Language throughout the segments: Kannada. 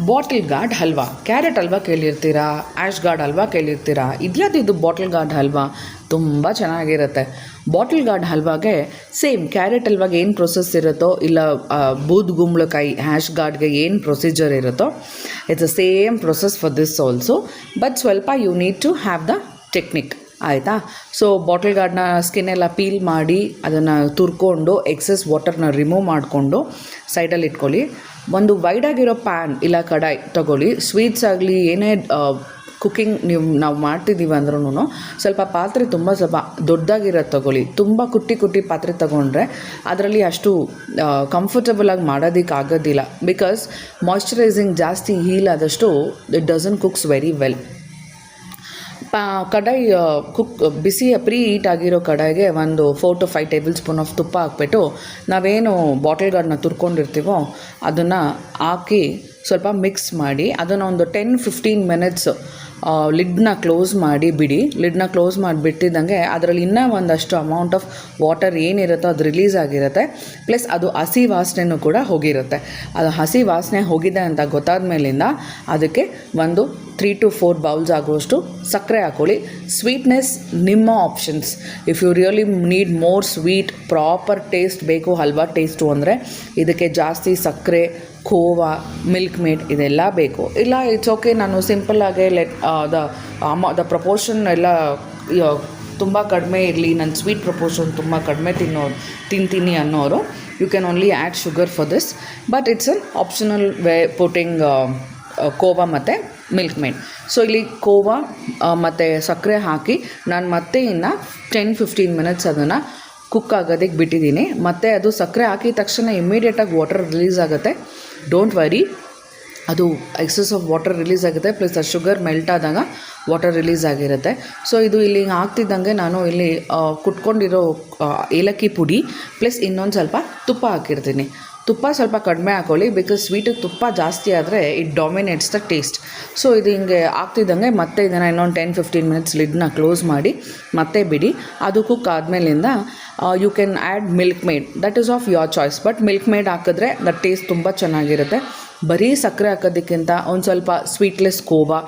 Bottle gourd halwa. Carrot halwa ಕೇಳಿರ್ತೀರಾ, ಆ್ಯಶ್ ಗಾರ್ಡ್ ಹಲ್ವಾ ಕೇಳಿರ್ತೀರಾ. ಇದು ಬಾಟಲ್ ಗಾರ್ಡ್ ಹಲ್ವಾ ತುಂಬ ಚೆನ್ನಾಗಿರುತ್ತೆ. ಬಾಟಲ್ ಗಾರ್ಡ್ ಹಲ್ವಾಗೆ ಸೇಮ್ ಕ್ಯಾರೆಟ್ ಹಲ್ವಾಗೆ ಏನು ಪ್ರೊಸೆಸ್ ಇರುತ್ತೋ, ಇಲ್ಲ ಬೂದ್ಗುಂಬಳಕಾಯಿ ಆ್ಯಶ್ ಗಾರ್ಡ್ಗೆ ಏನು ಪ್ರೊಸೀಜರ್ ಇರುತ್ತೋ, it's a same process for this also. But ಸ್ವಲ್ಪ you need to have the technique, ಆಯಿತಾ. ಸೊ ಬಾಟಲ್ ಗಾರ್ಡ್ನ ಸ್ಕಿನ್ನೆಲ್ಲ ಪೀಲ್ ಮಾಡಿ ಅದನ್ನು ತುರ್ಕೊಂಡು ಎಕ್ಸೆಸ್ ವಾಟರ್ನ ರಿಮೂವ್ ಮಾಡಿಕೊಂಡು ಸೈಡಲ್ಲಿ ಇಟ್ಕೊಳ್ಳಿ. ಒಂದು ವೈಡಾಗಿರೋ ಪ್ಯಾನ್ ಇಲ್ಲ ಕಡಾಯಿ ತೊಗೊಳ್ಳಿ. ಸ್ವೀಟ್ಸ್ ಆಗಲಿ ಏನೇ ಕುಕ್ಕಿಂಗ್ ನಾವು ಮಾಡ್ತಿದ್ದೀವಿ ಅಂದ್ರೂ ಸ್ವಲ್ಪ ಪಾತ್ರೆ ಸ್ವಲ್ಪ ದೊಡ್ಡದಾಗಿರೋದು ತೊಗೊಳ್ಳಿ. ತುಂಬ ಕುಟ್ಟಿ ಪಾತ್ರೆ ತೊಗೊಂಡ್ರೆ ಅದರಲ್ಲಿ ಅಷ್ಟು ಕಂಫರ್ಟಬಲಾಗಿ ಮಾಡೋದಕ್ಕಾಗೋದಿಲ್ಲ. ಬಿಕಾಸ್ ಮಾಯ್ಶ್ಚರೈಸಿಂಗ್ ಜಾಸ್ತಿ ಹೀಲ್ ಆದಷ್ಟು it doesn't cooks very well. ಕಡಾಯಿ ಬಿಸಿ ಪ್ರೀ ಹೀಟ್ ಆಗಿರೋ ಕಡಾಯಿಗೆ ಒಂದು 4 to 5 ಟೇಬಲ್ ಸ್ಪೂನ್ ಆಫ್ ತುಪ್ಪ ಹಾಕ್ಬಿಟ್ಟು ನಾವೇನು ಬಾಟಲ್ ಗಾರ್ಡ್ನ ತುರ್ಕೊಂಡಿರ್ತೀವೋ ಅದನ್ನು ಹಾಕಿ ಸ್ವಲ್ಪ ಮಿಕ್ಸ್ ಮಾಡಿ ಅದನ್ನು ಒಂದು 10-15 ಮಿನಿಟ್ಸ್ ಲಿಡ್ನ ಕ್ಲೋಸ್ ಮಾಡಿ ಬಿಡಿ. ಲಿಡ್ನ ಕ್ಲೋಸ್ ಮಾಡಿಬಿಟ್ಟಿದ್ದಂಗೆ ಅದರಲ್ಲಿ ಇನ್ನೂ ಒಂದಷ್ಟು ಅಮೌಂಟ್ ಆಫ್ ವಾಟರ್ ಏನಿರುತ್ತೋ ಅದು ರಿಲೀಸ್ ಆಗಿರುತ್ತೆ. ಪ್ಲಸ್ ಅದು ಹಸಿ ವಾಸನೆಯೂ ಕೂಡ ಹೋಗಿರುತ್ತೆ. ಅದು ಹಸಿ ವಾಸನೆ ಹೋಗಿದೆ ಅಂತ ಗೊತ್ತಾದ ಮೇಲಿಂದ ಅದಕ್ಕೆ ಒಂದು 3 to 4 ಬೌಲ್ಸ್ ಆಗುವಷ್ಟು ಸಕ್ಕರೆ ಹಾಕ್ಕೊಳ್ಳಿ. ಸ್ವೀಟ್ನೆಸ್ ನಿಮ್ಮ options. If you really need more sweet proper taste ಬೇಕು ಹಲ್ವಾ ಟೇಸ್ಟು ಅಂದರೆ ಇದಕ್ಕೆ ಜಾಸ್ತಿ ಸಕ್ಕರೆ, ಖೋವಾ, ಮಿಲ್ಕ್ ಮೇಡ್ ಇದೆಲ್ಲ ಬೇಕು. ಇಲ್ಲ ಇಟ್ಸ್ ಓಕೆ, ನಾನು ಸಿಂಪಲ್ಲಾಗೆ ದ ಪ್ರಪೋರ್ಷನ್ ಎಲ್ಲ ತುಂಬ ಕಡಿಮೆ ಇರಲಿ, ನನ್ನ ಸ್ವೀಟ್ ಪ್ರಪೋರ್ಷನ್ ತುಂಬ ಕಡಿಮೆ ತಿಂತೀನಿ ಅನ್ನೋರು you can only add sugar for this. But it's an optional way putting khoa ಮತ್ತು ಮಿಲ್ಕ್ ಮೇಡ್. ಸೊ ಇಲ್ಲಿ ಖೋವಾ ಮತ್ತು ಸಕ್ಕರೆ ಹಾಕಿ ನಾನು ಮತ್ತೆ ಇನ್ನು 10-15 ಮಿನಿಟ್ಸ್ ಅದನ್ನು ಕುಕ್ ಆಗೋದಕ್ಕೆ ಬಿಟ್ಟಿದ್ದೀನಿ. ಮತ್ತು ಅದು ಸಕ್ಕರೆ ಹಾಕಿದ ತಕ್ಷಣ ಇಮ್ಮಿಡಿಯೇಟಾಗಿ ವಾಟರ್ ರಿಲೀಸ್ ಆಗುತ್ತೆ. ಡೋಂಟ್ ವರಿ, ಅದು ಎಕ್ಸಸ್ ಆಫ್ ವಾಟರ್ ರಿಲೀಸ್ ಆಗುತ್ತೆ. ಪ್ಲಸ್ ಆ ಶುಗರ್ ಮೆಲ್ಟ್ ಆದಾಗ ವಾಟರ್ ರಿಲೀಸ್ ಆಗಿರುತ್ತೆ. ಸೊ ಇದು ಇಲ್ಲಿ ಆಗ್ತಿದ್ದಂಗೆ ನಾನು ಇಲ್ಲಿ ಕುಟ್ಕೊಂಡಿರೋ ಏಲಕ್ಕಿ ಪುಡಿ ಪ್ಲಸ್ ಇನ್ನೊಂದು ಸ್ವಲ್ಪ ತುಪ್ಪ ಹಾಕಿರ್ತೀನಿ. ತುಪ್ಪ ಸ್ವಲ್ಪ ಕಡಿಮೆ ಹಾಕ್ಕೊಳ್ಳಿ, ಬಿಕಾಸ್ ಸ್ವೀಟಿಗೆ ತುಪ್ಪ ಜಾಸ್ತಿ ಆದರೆ it dominates the taste. So ಇದು ಹಿಂಗೆ ಆಗ್ತಿದ್ದಂಗೆ ಮತ್ತೆ ಇದನ್ನು ಇನ್ನೊಂದು 10-15 ಮಿನಿಟ್ಸ್ ಲಿಡ್ನ ಕ್ಲೋಸ್ ಮಾಡಿ ಮತ್ತೆ ಬಿಡಿ. ಅದು ಕುಕ್ ಆದಮೇಲಿಂದ you can add Milkmaid, that is of your choice. But Milkmaid ಹಾಕಿದ್ರೆ ದ ಟೇಸ್ಟ್ ತುಂಬ ಚೆನ್ನಾಗಿರುತ್ತೆ. ಬರೀ ಸಕ್ಕರೆ ಹಾಕೋದಕ್ಕಿಂತ ಒಂದು ಸ್ವಲ್ಪ ಸ್ವೀಟ್ಲೆಸ್ ಖೋವಾ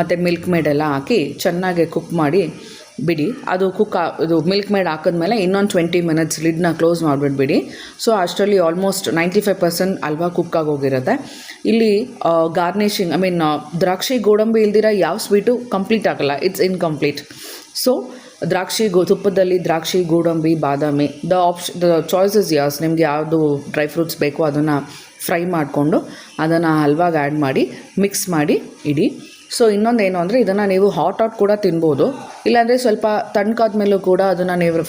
ಮತ್ತು ಮಿಲ್ಕ್ ಮೇಡೆಲ್ಲ ಹಾಕಿ ಚೆನ್ನಾಗಿ ಕುಕ್ ಮಾಡಿ ಬಿಡಿ. ಅದು ಇದು ಮಿಲ್ಕ್ ಮೇಡ್ ಹಾಕಿದ್ಮೇಲೆ ಇನ್ನೊಂದು 20 ಮಿನಿಟ್ಸ್ ಲಿಡ್ನ ಕ್ಲೋಸ್ ಮಾಡಿಬಿಟ್ಬಿಡಿ. ಸೊ ಅಷ್ಟರಲ್ಲಿ ಆಲ್ಮೋಸ್ಟ್ 95% ಹಲ್ವಾ ಕುಕ್ ಆಗೋಗಿರುತ್ತೆ. ಇಲ್ಲಿ ಗಾರ್ನಿಷಿಂಗ್ ದ್ರಾಕ್ಷಿ ಗೋಡಂಬಿ ಇಲ್ದಿರ ಯಾವ ಸ್ವೀಟು ಕಂಪ್ಲೀಟ್ ಆಗಲ್ಲ, ಇಟ್ಸ್ ಇನ್ಕಂಪ್ಲೀಟ್. ಸೊ ತುಪ್ಪದಲ್ಲಿ ದ್ರಾಕ್ಷಿ, ಗೋಡಂಬಿ, ಬಾದಾಮಿ, ದ ಚಾಯ್ಸ್ ಇಸ್ ಯಾಸ್. ನಿಮಗೆ ಯಾವುದು ಡ್ರೈ ಫ್ರೂಟ್ಸ್ ಬೇಕೋ ಅದನ್ನು ಫ್ರೈ ಮಾಡಿಕೊಂಡು ಅದನ್ನು ಹಲ್ವಾಗೆ ಆ್ಯಡ್ ಮಾಡಿ ಮಿಕ್ಸ್ ಮಾಡಿ ಇಡಿ. ಸೊ ಇನ್ನೊಂದೇನು ಅಂದರೆ ಇದನ್ನು ನೀವು ಹಾಟ್ ಕೂಡ ತಿನ್ಬೋದು, ಇಲ್ಲಾಂದರೆ ಸ್ವಲ್ಪ ತಣ್ಣಗಾದ ಮೇಲೂ ಕೂಡ ಅದನ್ನು ನೀವು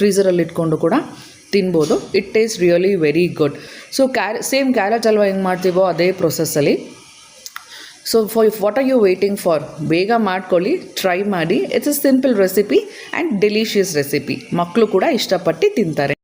ಫ್ರೀಝರಲ್ಲಿ ಇಟ್ಕೊಂಡು ಕೂಡ ತಿನ್ಬೋದು. It taste really very good. So same carrot halwa ಹೆಂಗೆ ಮಾಡ್ತೀವೋ ಅದೇ ಪ್ರೊಸೆಸ್ಸಲ್ಲಿ. So what are you waiting for? ಬೇಗ ಮಾಡ್ಕೊಳ್ಳಿ, ಟ್ರೈ ಮಾಡಿ. It's a simple recipe and delicious recipe. ಮಕ್ಕಳು ಕೂಡ ಇಷ್ಟಪಟ್ಟು ತಿಂತಾರೆ.